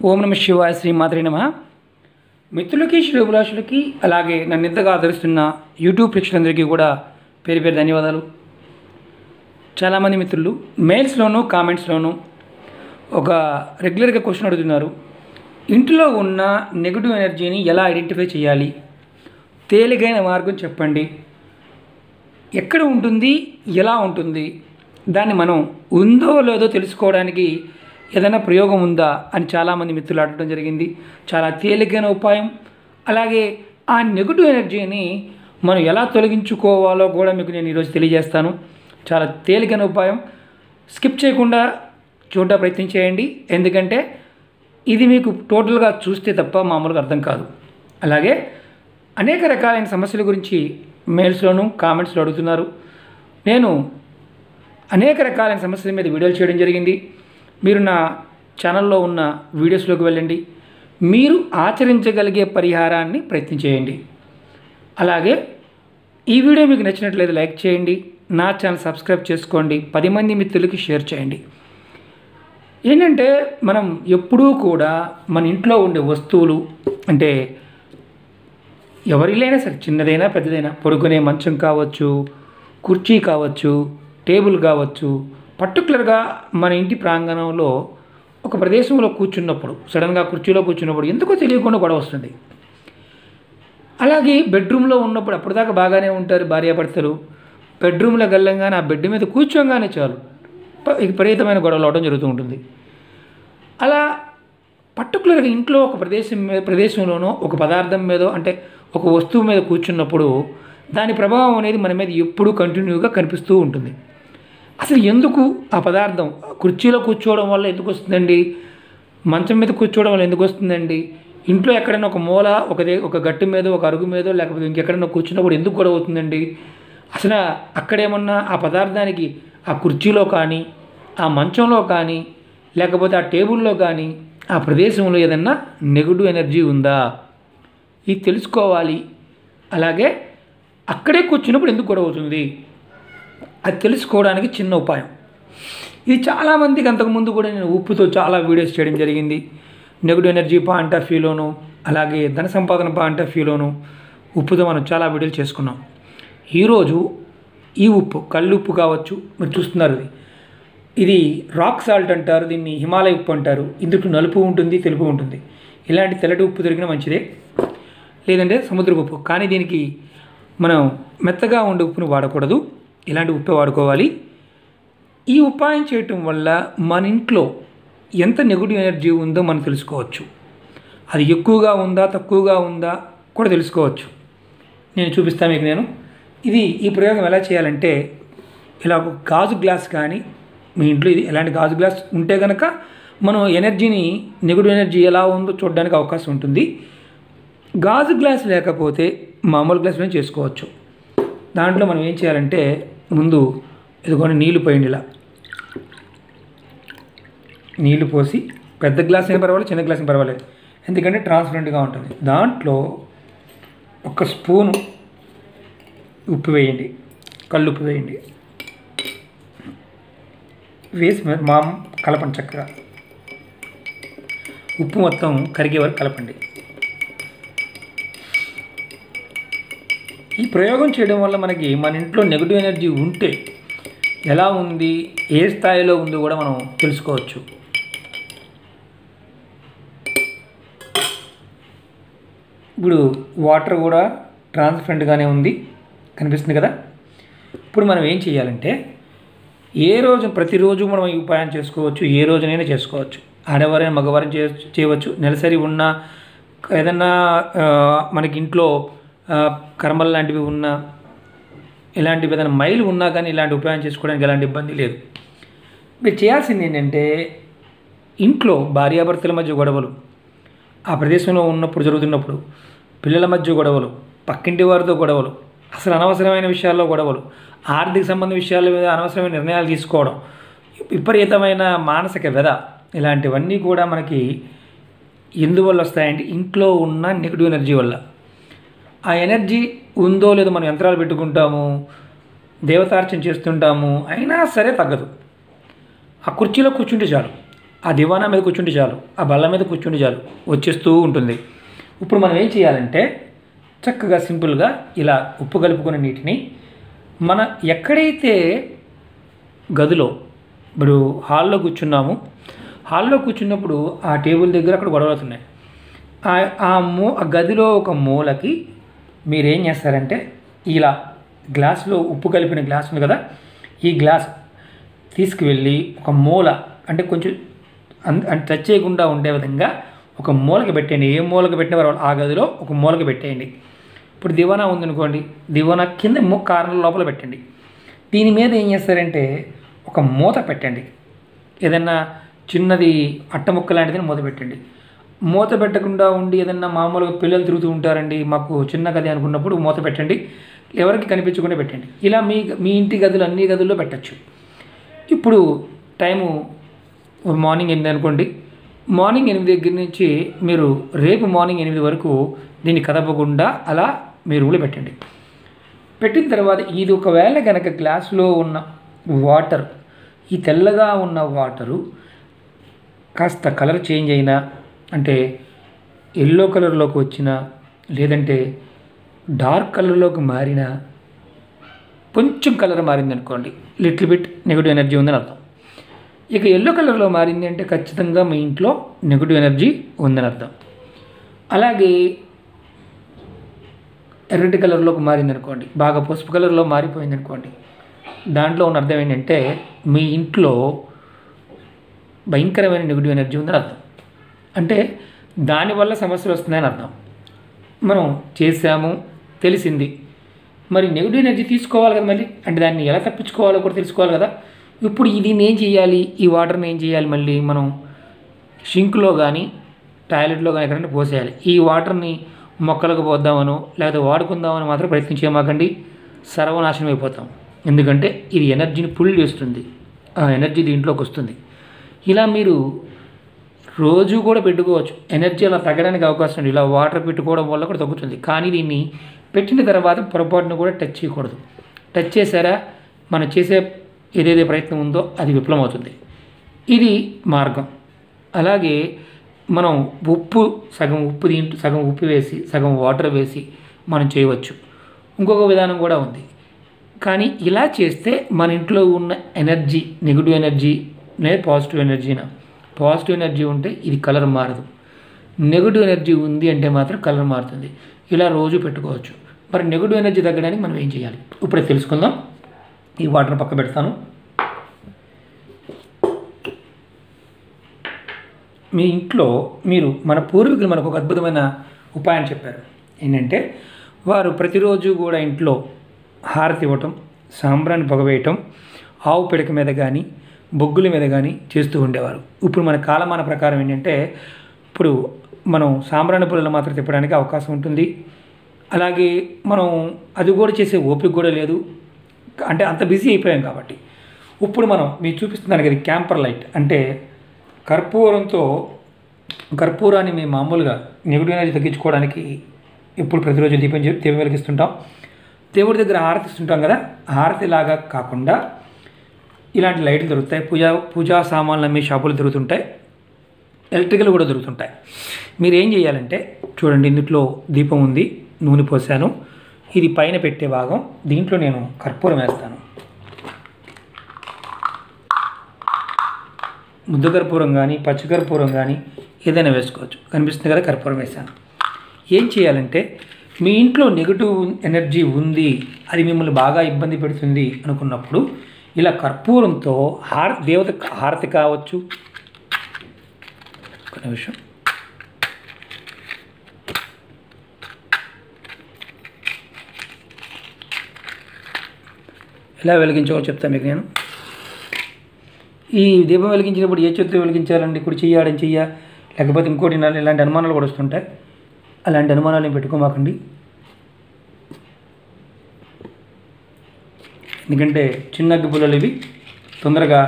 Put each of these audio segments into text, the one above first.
ఓం నమ శివాయ, శ్రీమాత్రే నమః. మిత్రులకి, శ్రేయోభిలాషులకి, అలాగే నన్ను ఇంతగా ఆదరిస్తున్న యూట్యూబ్ ప్రేక్షకులందరికీ కూడా పేరు పేరు ధన్యవాదాలు. చాలామంది మిత్రులు మెయిల్స్లోనూ కామెంట్స్లోనూ ఒక రెగ్యులర్గా క్వశ్చన్ అడుగుతున్నారు. ఇంట్లో ఉన్న నెగిటివ్ ఎనర్జీని ఎలా ఐడెంటిఫై చేయాలి, తేలికైన మార్గం చెప్పండి, ఎక్కడ ఉంటుంది, ఎలా ఉంటుంది, దాన్ని మనం ఉందో లేదో తెలుసుకోవడానికి ఏదైనా ప్రయోగం ఉందా అని చాలామంది మిత్రులు అడగడం జరిగింది. చాలా తేలికైన ఉపాయం. అలాగే ఆ నెగిటివ్ ఎనర్జీని మనం ఎలా తొలగించుకోవాలో కూడా మీకు నేను ఈరోజు తెలియజేస్తాను. చాలా తేలికైన ఉపాయం. స్కిప్ చేయకుండా చూడడానికి ప్రయత్నం చేయండి, ఎందుకంటే ఇది మీకు టోటల్గా చూస్తే తప్ప మామూలుగా అర్థం కాదు. అలాగే అనేక రకాలైన సమస్యల గురించి మెయిల్స్లోనూ కామెంట్స్లో అడుగుతున్నారు. నేను అనేక రకాలైన సమస్యల మీద వీడియోలు చేయడం జరిగింది. మీరు నా ఛానల్లో ఉన్న వీడియోస్లోకి వెళ్ళండి, మీరు ఆచరించగలిగే పరిహారాన్ని ప్రయత్నం చేయండి. అలాగే ఈ వీడియో మీకు నచ్చినట్లయితే లైక్ చేయండి, నా ఛానల్ సబ్స్క్రైబ్ చేసుకోండి, 10 మంది మిత్రులకి షేర్ చేయండి. ఏంటంటే మనం ఎప్పుడూ కూడా మన ఇంట్లో ఉండే వస్తువులు, అంటే ఎవరిలైనా సరే, చిన్నదైనా పెద్దదైనా, పడుకునే మంచం కావచ్చు, కుర్చీ కావచ్చు, టేబుల్ కావచ్చు, పర్టికులర్గా మన ఇంటి ప్రాంగణంలో ఒక ప్రదేశంలో కూర్చున్నప్పుడు, సడన్గా కుర్చీలో కూర్చున్నప్పుడు ఎందుకో తెలియకుండా గొడవ వస్తుంది. అలాగే బెడ్రూమ్లో ఉన్నప్పుడు అప్పటిదాకా బాగానే ఉంటారు భార్యాభర్తలు, బెడ్రూమ్లో గల్లంగానే ఆ బెడ్ మీద కూర్చోగానే చాలు విపరీతమైన గొడవలు అవడం జరుగుతూ ఉంటుంది. అలా పర్టికులర్గా ఇంట్లో ఒక ప్రదేశంలోనో ఒక పదార్థం మీదో, అంటే ఒక వస్తువు మీద కూర్చున్నప్పుడు దాని ప్రభావం అనేది మన మీద ఎప్పుడూ కంటిన్యూగా కనిపిస్తూ ఉంటుంది. అసలు ఎందుకు ఆ పదార్థం కుర్చీలో కూర్చోవడం వల్ల ఎందుకు వస్తుందండి, మంచం మీద కూర్చోవడం వల్ల ఎందుకు వస్తుందండి, ఇంట్లో ఎక్కడైనా ఒక మూల, ఒక గట్టు మీద, ఒక అరుగు మీద, లేకపోతే ఇంకెక్కడైనా కూర్చున్నప్పుడు ఎందుకు గొడవ అవుతుందండి? అసలు అక్కడేమన్నా ఆ పదార్థానికి ఆ కుర్చీలో కానీ, ఆ మంచంలో కానీ, లేకపోతే ఆ టేబుల్లో కానీ, ఆ ప్రదేశంలో ఏదన్నా నెగిటివ్ ఎనర్జీ ఉందా, ఇది తెలుసుకోవాలి. అలాగే అక్కడే కూర్చున్నప్పుడు ఎందుకు గొడవ అవుతుంది అది తెలుసుకోవడానికి చిన్న ఉపాయం. ఇది చాలామందికి అంతకుముందు కూడా నేను ఉప్పుతో చాలా వీడియోస్ చేయడం జరిగింది. నెగిటివ్ ఎనర్జీ పాయింట్ ఆఫ్ వ్యూలోను, అలాగే ధన సంపాదన పాయింట్ ఆఫ్ వ్యూలోను ఉప్పుతో మనం చాలా వీడియోలు చేసుకున్నాం. ఈరోజు ఈ ఉప్పు, కళ్ళు ఉప్పు కావచ్చు, మీరు చూస్తున్నారు, ఇది రాక్ సాల్ట్ అంటారు, దీన్ని హిమాలయ ఉప్పు అంటారు. ఇందులో నలుపు ఉంటుంది, తెలుపు ఉంటుంది. ఇలాంటి తెల్లటి ఉప్పు దొరికిన మంచిదే, లేదంటే సముద్రపు ఉప్పు. కానీ దీనికి మనం మెత్తగా ఉండే ఉప్పును వాడకూడదు, ఇలాంటి ఉప్పే వాడుకోవాలి. ఈ ఉపాయం చేయటం వల్ల మన ఇంట్లో ఎంత నెగిటివ్ ఎనర్జీ ఉందో మనం తెలుసుకోవచ్చు. అది ఎక్కువగా ఉందా, తక్కువగా ఉందా కూడా తెలుసుకోవచ్చు. నేను చూపిస్తాను మీకు. ఈ ప్రయోగం ఎలా చేయాలంటే, ఇలా ఒక గాజు గ్లాస్ కానీ, మీ ఇంట్లో ఇది ఎలాంటి గాజు గ్లాస్ ఉంటే కనుక మనం ఎనర్జీని, నెగిటివ్ ఎనర్జీ ఎలా ఉందో చూడడానికి అవకాశం ఉంటుంది. గాజు గ్లాస్ లేకపోతే మామూలు గ్లాసులో చేసుకోవచ్చు. దాంట్లో మనం ఏం చేయాలంటే, ముందు ఇదిగోండి నీళ్లు పోయండి. ఇలా నీళ్లు పోసి, పెద్ద గ్లాస్ అయినా పర్వాలేదు, చిన్న గ్లాస్ అయినా పర్వాలేదు, ఎందుకంటే ట్రాన్స్పరెంట్గా ఉంటుంది. దాంట్లో ఒక స్పూను ఉప్పు వేయండి, కళ్ళు ఉప్పు వేయండి. వేసి కలపండి చక్కగా. ఉప్పు మొత్తం కరిగే వరకు కలపండి. ఈ ప్రయోగం చేయడం వల్ల మనకి మన ఇంట్లో నెగిటివ్ ఎనర్జీ ఉంటే ఎలా ఉంది, ఏ స్థాయిలో ఉందో కూడా మనం తెలుసుకోవచ్చు. ఇప్పుడు వాటర్ కూడా ట్రాన్స్పరెంట్గానే ఉంది, కనిపిస్తుంది కదా. ఇప్పుడు మనం ఏం చేయాలంటే, ప్రతిరోజు మనం ఈ ఉపాయం చేసుకోవచ్చు, ఏ రోజునైనా చేసుకోవచ్చు. ఆడవారైనా మగవారైనా చేయవచ్చు. నెలసరి ఉన్న ఏదన్నా మనకి ఇంట్లో కర్మలు లాంటివి ఉన్నా, ఇలాంటివి ఏదైనా మైలు ఉన్నా కానీ ఇలాంటి ఉపాయం చేసుకోవడానికి ఎలాంటి ఇబ్బంది లేదు. మీరు చేయాల్సింది ఏంటంటే, ఇంట్లో భార్యాభర్తల మధ్య గొడవలు, ఆ ప్రదేశంలో జరుగుతున్నప్పుడు పిల్లల మధ్య గొడవలు, పక్కింటి వారితో గొడవలు, అసలు అనవసరమైన విషయాల్లో గొడవలు, ఆర్థిక సంబంధ విషయాల మీద అనవసరమైన నిర్ణయాలు తీసుకోవడం, విపరీతమైన మానసిక వ్యధ, ఇలాంటివన్నీ కూడా మనకి ఎందువల్ల వస్తాయంటే ఇంట్లో ఉన్న నెగిటివ్ ఎనర్జీ వల్ల. ఆ ఎనర్జీ ఉందో లేదో మనం యంత్రాలు పెట్టుకుంటాము, దేవతార్చన చేస్తుంటాము, అయినా సరే తగ్గదు. ఆ కుర్చీలో కూర్చుంటే చాలు, ఆ దివానా మీద కూర్చుంటే చాలు, ఆ బల్ల మీద కూర్చుంటే చాలు, వచ్చేస్తూ ఉంటుంది. ఇప్పుడు మనం ఏం చేయాలంటే చక్కగా సింపుల్గా ఇలా ఉప్పు కలుపుకున్న నీటిని మన ఎక్కడైతే గదిలో ఇప్పుడు హాల్లో కూర్చున్నాము, హాల్లో కూర్చున్నప్పుడు ఆ టేబుల్ దగ్గర అక్కడ గొడవలు అవుతున్నాయి. ఆ గదిలో ఒక మూలకి మీరేం చేస్తారంటే ఇలా గ్లాసులో ఉప్పు కలిపిన గ్లాస్ ఉంది కదా, ఈ గ్లాస్ తీసుకువెళ్ళి ఒక మూల అంటే కొంచెం టచ్ చేయకుండా ఉండే విధంగా ఒక మూలకి పెట్టండి. ఏ మూలకి పెట్టిన వారు ఆ గదిలో ఒక మూలకి పెట్టేయండి. ఇప్పుడు దివానా ఉందనుకోండి, దివానా కింద కార్నర్ లోపల పెట్టండి. దీని మీద ఏం చేస్తారంటే ఒక మూత పెట్టండి. ఏదన్నా చిన్నది అట్టముక్క లాంటిది మూత పెట్టండి. మూత పెట్టకుండా ఉండి ఏదన్నా మామూలుగా పిల్లలు తిరుగుతూ ఉంటారండి, మాకు చిన్న గది అనుకున్నప్పుడు మూత పెట్టండి, ఎవరికి కనిపించకుండా పెట్టండి. ఇలా మీ ఇంటి గదులు అన్ని గదుల్లో పెట్టచ్చు. ఇప్పుడు టైము మార్నింగ్ 8 అనుకోండి, మార్నింగ్ 8 దగ్గర నుంచి మీరు రేపు మార్నింగ్ 8 వరకు దీన్ని కదపకుండా అలా మీ రూమ్లో పెట్టండి. పెట్టిన తర్వాత ఇది ఒకవేళ కనుక గ్లాసులో ఉన్న వాటర్, ఈ తెల్లగా ఉన్న వాటరు కాస్త కలర్ చేంజ్ అయినా, అంటే ఎల్లో కలర్లోకి వచ్చినా, లేదంటే డార్క్ కలర్లోకి మారినా, కొంచెం కలర్ మారింది అనుకోండి, లిటిల్ బిట్ నెగిటివ్ ఎనర్జీ ఉందని అర్థం. ఇక ఎల్లో కలర్లో మారింది అంటే ఖచ్చితంగా మీ ఇంట్లో నెగిటివ్ ఎనర్జీ ఉందని అర్థం. అలాగే ఎర్రటి కలర్లోకి మారింది అనుకోండి, బాగా పసుపు కలర్లో మారిపోయింది అనుకోండి, దాంట్లో ఉన్న అర్థం ఏంటంటే మీ ఇంట్లో భయంకరమైన నెగిటివ్ ఎనర్జీ ఉందని అర్థం. అంటే దానివల్ల సమస్యలు వస్తున్నాయని అర్థం. మనం చేసాము, తెలిసింది, మరి నెగిటివ్ ఎనర్జీ తీసుకోవాలి కదా మళ్ళీ, అంటే దాన్ని ఎలా తప్పించుకోవాలో కూడా తెలుసుకోవాలి కదా. ఇప్పుడు దీన్ని ఏం చేయాలి, ఈ వాటర్ని ఏం చేయాలి, మళ్ళీ మనం షింక్లో కానీ టాయిలెట్లో కానీ ఎక్కడైనా పోసేయాలి. ఈ వాటర్ని మొక్కలకు పోద్దామనో లేకపోతే వాడుకుందామని మాత్రం ప్రయత్నం చేయమాకండి, సర్వనాశనం అయిపోతాం. ఎందుకంటే ఇది ఎనర్జీని పుల్ చేస్తుంది, ఆ ఎనర్జీ దీంట్లోకి వస్తుంది. ఇలా మీరు రోజు కూడా పెట్టుకోవచ్చు, ఎనర్జీ అలా తగ్గడానికి అవకాశం ఉంది. ఇలా వాటర్ పెట్టుకోవడం వల్ల కూడా తగ్గుతుంది. కానీ దీన్ని పెట్టిన తర్వాత పొరపాటును కూడా టచ్ చేయకూడదు. టచ్ చేశారా మనం చేసే ఏదైతే ప్రయత్నం ఉందో అది విఫలమవుతుంది. ఇది మార్గం. అలాగే మనం సగం ఉప్పు వేసి సగం వాటర్ వేసి మనం చేయవచ్చు. ఇంకొక విధానం కూడా ఉంది. కానీ ఇలా చేస్తే మన ఇంట్లో ఉన్న ఎనర్జీ నెగిటివ్ ఎనర్జీ లేదా పాజిటివ్ ఎనర్జీ ఉంటే ఇది కలర్ మారదు. నెగిటివ్ ఎనర్జీ ఉంది అంటే మాత్రం కలర్ మారుతుంది. ఇలా రోజు పెట్టుకోవచ్చు. మరి నెగిటివ్ ఎనర్జీ తగ్గడానికి మనం ఏం చేయాలి ఇప్పుడే తెలుసుకుందాం. ఈ వాటర్ పక్క పెడతాను. మీ ఇంట్లో మన పూర్వీకులు మనకు ఒక అద్భుతమైన ఉపాయం చెప్పారు. ఏంటంటే వారు ప్రతిరోజు కూడా ఇంట్లో హారతి ఇవ్వటం, సాంబ్రాన్ని పొగవేయటం, ఆవు పిడక మీద కానీ బొగ్గుల మీద కానీ చేస్తూ ఉండేవారు. ఇప్పుడు మన కాలమాన ప్రకారం ఏంటంటే ఇప్పుడు మనం సాంబ్రాణి పుల్లలు మాత్రం తిప్పడానికి అవకాశం ఉంటుంది. అలాగే మనం అది కూడా చేసే ఓపిక కూడా లేదు, అంటే అంత బిజీ అయిపోయాం. కాబట్టి ఇప్పుడు మనం మీకు చూపిస్తున్నాను కదా క్యాంపర్ లైట్, అంటే కర్పూరాన్ని మేము మామూలుగా నెగిటివ్ ఎనర్జీ తగ్గించుకోవడానికి ఇప్పుడు ప్రతిరోజు దీపం వెలిగిస్తుంటాం. దేవుడి దగ్గర హారతి ఇస్తుంటాం కదా, హారతి లాగా కాకుండా ఇలాంటి లైట్లు దొరుకుతాయి. పూజా సామాన్లు అమ్మే షాపులు దొరుకుతుంటాయి, ఎలక్ట్రికల్ కూడా దొరుకుతుంటాయి. మీరు ఏం చేయాలంటే చూడండి, ఇందులో దీపం ఉంది, నూనె పోసాను, ఇది పైన పెట్టే భాగం, దీంట్లో నేను కర్పూరం వేస్తాను. ముద్ద కర్పూరం కానీ పచ్చి కర్పూరం కానీ ఏదైనా వేసుకోవచ్చు. కనిపిస్తుంది కదా, కర్పూరం వేసాను. ఏం చేయాలంటే మీ ఇంట్లో నెగిటివ్ ఎనర్జీ ఉంది, అది మిమ్మల్ని బాగా ఇబ్బంది పెడుతుంది అనుకున్నప్పుడు ఇలా కర్పూరంతో దేవత హారతి కావచ్చు. ఒక నిమిషం. ఎలా వెలిగించాలో చెప్తాను మీకు నేను. ఈ దీపం వెలిగించినప్పుడు ఏ చేతితో వెలిగించాలండి, ఇప్పుడు చెయ్యాడని లేకపోతే ఇంకోటి ఇలాంటి అనుమానాలు కూడా వస్తుంటాయి. అలాంటి అనుమానాలు ఏం పెట్టుకోమాకండి. ఎందుకంటే చిన్న అగ్గి పుల్లలు ఇవి తొందరగా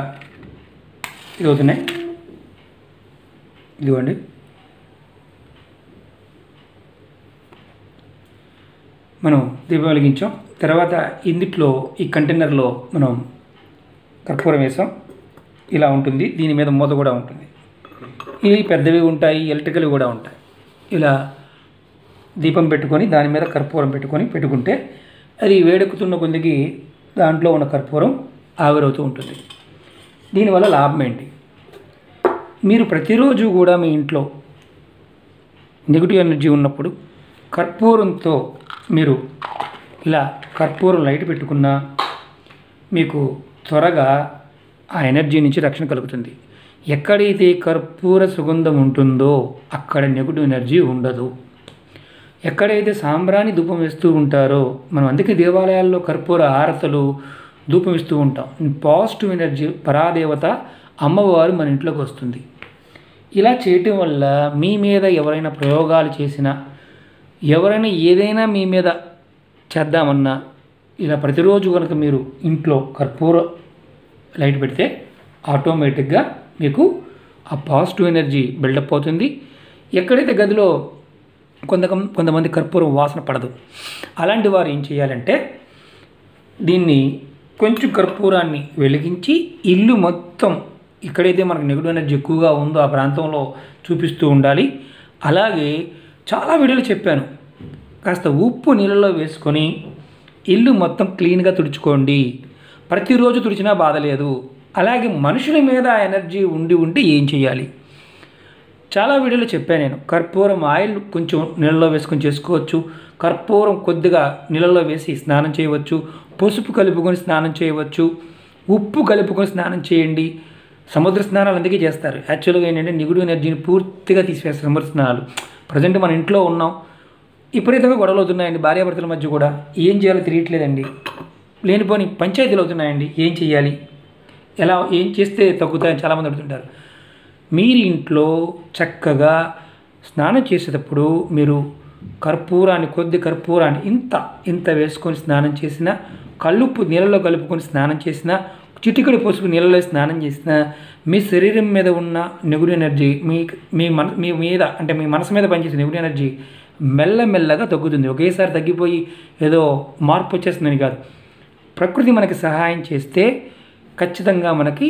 ఇది అవుతున్నాయి. ఇదిగోండి, మనం దీపం వెలిగించాం. తర్వాత ఇందుట్లో ఈ కంటైనర్లో మనం కర్పూరం వేసాం. ఇలా ఉంటుంది, దీని మీద మూత కూడా ఉంటుంది. ఇవి పెద్దవి ఉంటాయి, ఎలక్ట్రికల్ కూడా ఉంటాయి. ఇలా దీపం పెట్టుకొని దాని మీద కర్పూరం పెట్టుకుంటే అది వేడెక్కుతున్న కొద్దికి దాంట్లో ఉన్న కర్పూరం ఆవిరవుతూ ఉంటుంది. దీనివల్ల లాభం ఏంటి? మీరు ప్రతిరోజు కూడా మీ ఇంట్లో నెగిటివ్ ఎనర్జీ ఉన్నప్పుడు కర్పూరంతో మీరు ఇలా కర్పూరం లైట్ పెట్టుకున్నా మీకు త్వరగా ఆ ఎనర్జీ నుంచి రక్షణ కలుగుతుంది. ఎక్కడైతే కర్పూర సుగంధం ఉంటుందో అక్కడ నెగిటివ్ ఎనర్జీ ఉండదు. ఎక్కడైతే సాంబ్రాణి ధూపం వేస్తూ ఉంటారో, మనం అందుకే దేవాలయాల్లో కర్పూర హారతలు ధూపం ఇస్తూ ఉంటాం. పాజిటివ్ ఎనర్జీ, పరాదేవత అమ్మవారు మన ఇంట్లోకి వస్తుంది. ఇలా చేయటం వల్ల మీ మీద ఎవరైనా ప్రయోగాలు చేసినా, ఎవరైనా ఏదైనా మీ మీద చేద్దామన్నా, ఇలా ప్రతిరోజు కనుక మీరు ఇంట్లో కర్పూర లైట్ పెడితే ఆటోమేటిక్గా మీకు ఆ పాజిటివ్ ఎనర్జీ బిల్డప్ అవుతుంది. ఎక్కడైతే గదిలో కొంతమంది కర్పూరం వాసన పడదు, అలాంటి వారు ఏం చేయాలంటే దీన్ని కొంచెం కర్పూరాన్ని వెలిగించి ఇల్లు మొత్తం ఎక్కడైతే మనకు నెగిటివ్ ఎనర్జీ ఎక్కువగా ఉందో ఆ ప్రాంతంలో చూపిస్తూ ఉండాలి. అలాగే చాలా వీడియోలు చెప్పాను, కాస్త ఉప్పు నీళ్ళలో వేసుకొని ఇల్లు మొత్తం క్లీన్గా తుడుచుకోండి. ప్రతిరోజు తుడిచినా బాధ లేదు. అలాగే మనుషుల మీద ఆ ఎనర్జీ ఉంటే ఏం చేయాలి? చాలా వీడియోలో చెప్పాను నేను. కర్పూరం ఆయిల్ కొంచెం నీళ్ళలో వేసుకొని చేసుకోవచ్చు, కర్పూరం కొద్దిగా నీళ్ళలో వేసి స్నానం చేయవచ్చు, పసుపు కలుపుకొని స్నానం చేయవచ్చు, ఉప్పు కలుపుకొని స్నానం చేయండి. సముద్ర స్నానాలు అందుకే చేస్తారు. యాక్చువల్గా ఏంటంటే నెగిటివ్ ఎనర్జీని పూర్తిగా తీసివేస్తారు సముద్ర స్నానాలు. ప్రజెంట్ మన ఇంట్లో ఉన్నాం, విపరీతంగా గొడవలు అవుతున్నాయండి భార్యాభర్తల మధ్య కూడా. ఏం చేయాలో తెలియట్లేదండి. లేనిపోని పంచాయతీలు అవుతున్నాయండి. ఏం చేయాలి, ఏం చేస్తే తగ్గుతాయని చాలామంది అడుగుతుంటారు. మీరు ఇంట్లో చక్కగా స్నానం చేసేటప్పుడు మీరు కొద్ది కర్పూరాన్ని ఇంత వేసుకొని స్నానం చేసినా, కళ్ళుప్పు నీళ్ళలో కలుపుకొని స్నానం చేసినా, చిటికెడు పసుపు నీళ్ళలో స్నానం చేసినా మీ శరీరం మీద ఉన్న నెగిటివ్ ఎనర్జీ మీ మీద అంటే మీ మనసు మీద పనిచేసే నెగిటివ్ ఎనర్జీ మెల్లమెల్లగా తగ్గుతుంది. ఒకేసారి తగ్గిపోయి ఏదో మార్పు వచ్చేస్తుందని కాదు. ప్రకృతి మనకి సహాయం చేస్తే ఖచ్చితంగా మనకి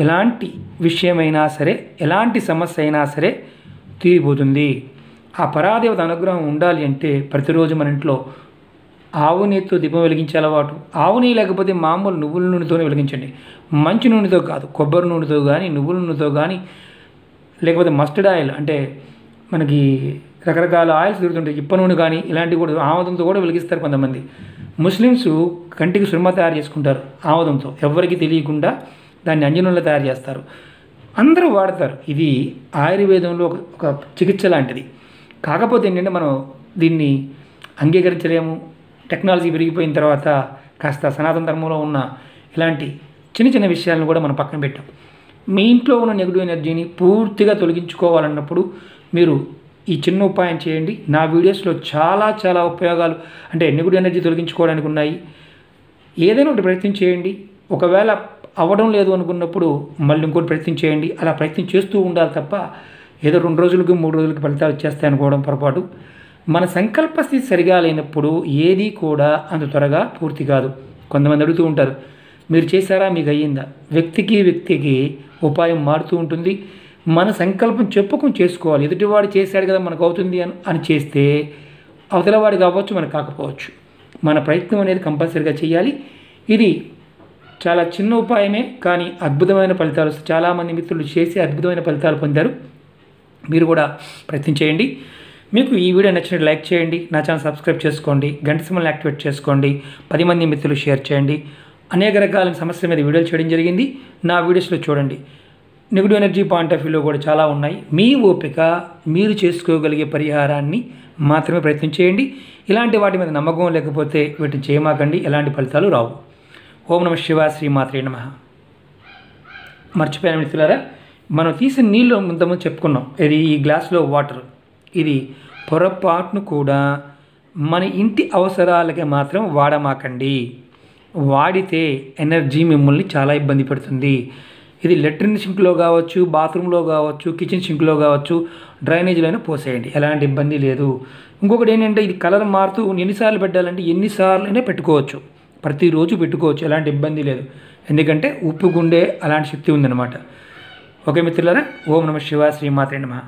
ఎలాంటి విషయమైనా సరే, ఎలాంటి సమస్య అయినా సరే తీరిపోతుంది. ఆ పరాదేవత అనుగ్రహం ఉండాలి అంటే ప్రతిరోజు మన ఇంట్లో ఆవు నెయ్యితో దీపం వెలిగించే అలవాటు. ఆవు నెయ్యి లేకపోతే మామూలు నువ్వుల నూనెతోనే వెలిగించండి. మంచి నూనెతో కాదు, కొబ్బరి నూనెతో కానీ, నువ్వుల నూనెతో కానీ, లేకపోతే మస్టర్డ్ ఆయిల్ అంటే మనకి రకరకాల ఆయిల్స్ దొరుకుతుంటాయి, ఇప్ప నూనె కానీ ఇలాంటివి కూడా ఆముదంతో కూడా వెలిగిస్తారు కొంతమంది. ముస్లిమ్స్ కంటికి సుర్మ తయారు చేసుకుంటారు ఆముదంతో, ఎవరికి తెలియకుండా దాన్ని అంజనంలో తయారు చేస్తారు, అందరూ వాడతారు. ఇది ఆయుర్వేదంలో ఒక చికిత్స లాంటిది. కాకపోతే ఏంటంటే మనం దీన్ని అంగీకరించలేము. టెక్నాలజీ పెరిగిపోయిన తర్వాత కాస్త సనాతన ధర్మంలో ఉన్న ఇలాంటి చిన్న విషయాలను కూడా మనం పక్కన పెట్టాం. మీ ఇంట్లో ఉన్న నెగిటివ్ ఎనర్జీని పూర్తిగా తొలగించుకోవాలన్నప్పుడు మీరు ఈ చిన్న ఉపాయం చేయండి. నా వీడియోస్లో చాలా ఉపయోగాలు అంటే నెగిటివ్ ఎనర్జీ తొలగించుకోవడానికి ఉన్నాయి. ఏదైనా ఒకటి ప్రయత్నం చేయండి. ఒకవేళ అవ్వడం లేదు అనుకున్నప్పుడు మళ్ళీ ఇంకోటి ప్రయత్నం చేయండి. అలా ప్రయత్నం చేస్తూ ఉండాలి తప్ప ఏదో 2 రోజులకి 3 రోజులకి ఫలితాలు వచ్చేస్తాయి అనుకోవడం పొరపాటు. మన సంకల్ప స్థితి సరిగా లేనప్పుడు ఏది కూడా అంత త్వరగా పూర్తి కాదు. కొంతమంది అడుగుతూ ఉంటారు, మీరు చేశారా, మీకు అయ్యిందా? వ్యక్తికి ఉపాయం మారుతూ ఉంటుంది. మన సంకల్పం చెప్పుకొని చేసుకోవాలి. ఎదుటివాడు చేశాడు కదా మనకు అవుతుంది అని చేస్తే అవతలవాడికి అవ్వచ్చు, మనకు కాకపోవచ్చు. మన ప్రయత్నం అనేది కంపల్సరీగా చేయాలి. ఇది చాలా చిన్న ఉపాయమే కానీ అద్భుతమైన ఫలితాలు. చాలామంది మిత్రులు చేసి అద్భుతమైన ఫలితాలు పొందారు. మీరు కూడా ప్రయత్నం చేయండి. మీకు ఈ వీడియో నచ్చినట్టు లైక్ చేయండి, నా ఛానల్ సబ్స్క్రైబ్ చేసుకోండి, గంట సింబల్ని యాక్టివేట్ చేసుకోండి, 10 మంది మిత్రులు షేర్ చేయండి. అనేక రకాల సమస్యల మీద వీడియోలు చేయడం జరిగింది. నా వీడియోస్లో చూడండి. నెగిటివ్ ఎనర్జీ పాయింట్ ఆఫ్ వ్యూలో కూడా చాలా ఉన్నాయి. మీ ఓపిక, మీరు చేసుకోగలిగే పరిహారాన్ని మాత్రమే ప్రయత్నం చేయండి. ఇలాంటి వాటి మీద నమ్మకం లేకపోతే వీటిని చేయమాకండి, ఎలాంటి ఫలితాలు రావు. ఓం నమః శివాయ, శ్రీమాత్రే నమః. మర్చిపోయాను మిత్రులారా, మనం తీసిన నీళ్ళు ముందు చెప్పుకున్నాం. ఇది ఈ గ్లాసులో వాటర్. ఇది పొరపాటును కూడా మన ఇంటి అవసరాలకి మాత్రం వాడమాకండి. వాడితే ఎనర్జీ మిమ్మల్ని చాలా ఇబ్బంది పెడుతుంది. ఇది లెట్రిన్ సింక్లో కావచ్చు, బాత్రూంలో కావచ్చు, కిచెన్ సింక్లో కావచ్చు, డ్రైనేజీలోనే పోసేయండి, ఎలాంటి ఇబ్బంది లేదు. ఇంకొకటి ఏంటంటే ఇది కలర్ మారుతూ ఎన్నిసార్లు పెట్టాలంటే ఎన్నిసార్లు పెట్టుకోవచ్చు, ప్రతిరోజు పెట్టుకోవచ్చు, ఎలాంటి ఇబ్బంది లేదు. ఎందుకంటే ఉప్పు గుండె అలాంటి శక్తి ఉందన్నమాట. ఓకే మిత్రులారా, ఓం నమః శివాయ, శ్రీమాత్రే నమః.